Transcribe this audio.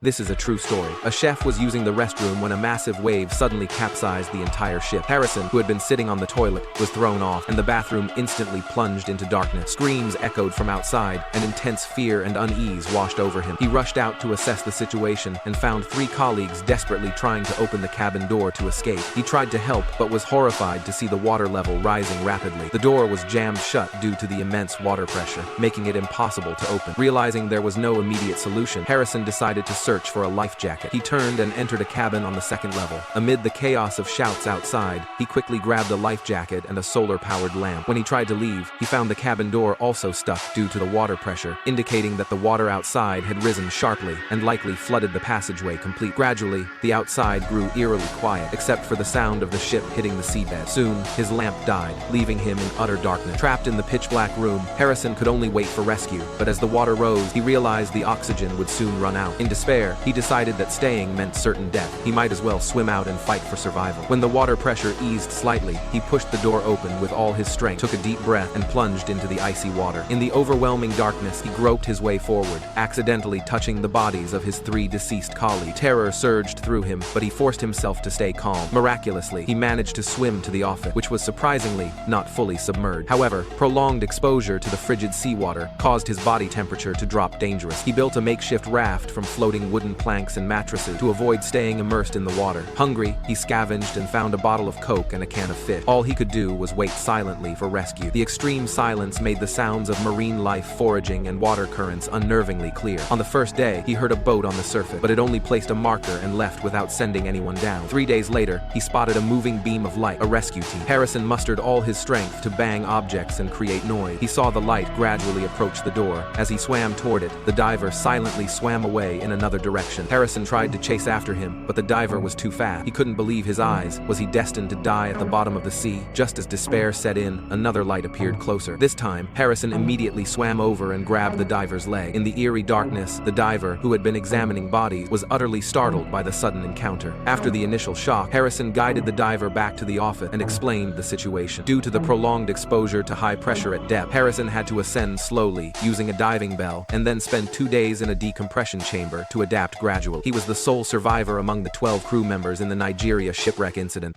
This is a true story. A chef was using the restroom when a massive wave suddenly capsized the entire ship. Harrison, who had been sitting on the toilet, was thrown off, and the bathroom instantly plunged into darkness. Screams echoed from outside, and intense fear and unease washed over him. He rushed out to assess the situation and found 3 colleagues desperately trying to open the cabin door to escape. He tried to help, but was horrified to see the water level rising rapidly. The door was jammed shut due to the immense water pressure, making it impossible to open. Realizing there was no immediate solution, Harrison decided to search for a life jacket. He turned and entered a cabin on the 2nd level. Amid the chaos of shouts outside, he quickly grabbed a life jacket and a solar-powered lamp. When he tried to leave, he found the cabin door also stuck due to the water pressure, indicating that the water outside had risen sharply and likely flooded the passageway complete. Gradually, the outside grew eerily quiet, except for the sound of the ship hitting the seabed. Soon, his lamp died, leaving him in utter darkness. Trapped in the pitch-black room, Harrison could only wait for rescue, but as the water rose, he realized the oxygen would soon run out. In despair, he decided that staying meant certain death. He might as well swim out and fight for survival. When the water pressure eased slightly, he pushed the door open with all his strength, took a deep breath, and plunged into the icy water. In the overwhelming darkness, he groped his way forward, accidentally touching the bodies of his 3 deceased colleagues. Terror surged through him, but he forced himself to stay calm. Miraculously, he managed to swim to the office, which was surprisingly not fully submerged. However, prolonged exposure to the frigid seawater caused his body temperature to drop dangerously. He built a makeshift raft from floating wooden planks and mattresses to avoid staying immersed in the water. Hungry, he scavenged and found a bottle of Coke and a can of fish. All he could do was wait silently for rescue. The extreme silence made the sounds of marine life foraging and water currents unnervingly clear. On the first day, he heard a boat on the surface, but it only placed a marker and left without sending anyone down. 3 days later, he spotted a moving beam of light, a rescue team. Harrison mustered all his strength to bang objects and create noise. He saw the light gradually approach the door. As he swam toward it, the diver silently swam away in another direction. Harrison tried to chase after him, but the diver was too fast. He couldn't believe his eyes. Was he destined to die at the bottom of the sea? Just as despair set in, another light appeared closer. This time, Harrison immediately swam over and grabbed the diver's leg. In the eerie darkness, the diver, who had been examining bodies, was utterly startled by the sudden encounter. After the initial shock, Harrison guided the diver back to the office and explained the situation. Due to the prolonged exposure to high pressure at depth, Harrison had to ascend slowly, using a diving bell, and then spend 2 days in a decompression chamber to adapt gradually. He was the sole survivor among the 12 crew members in the Nigeria shipwreck incident.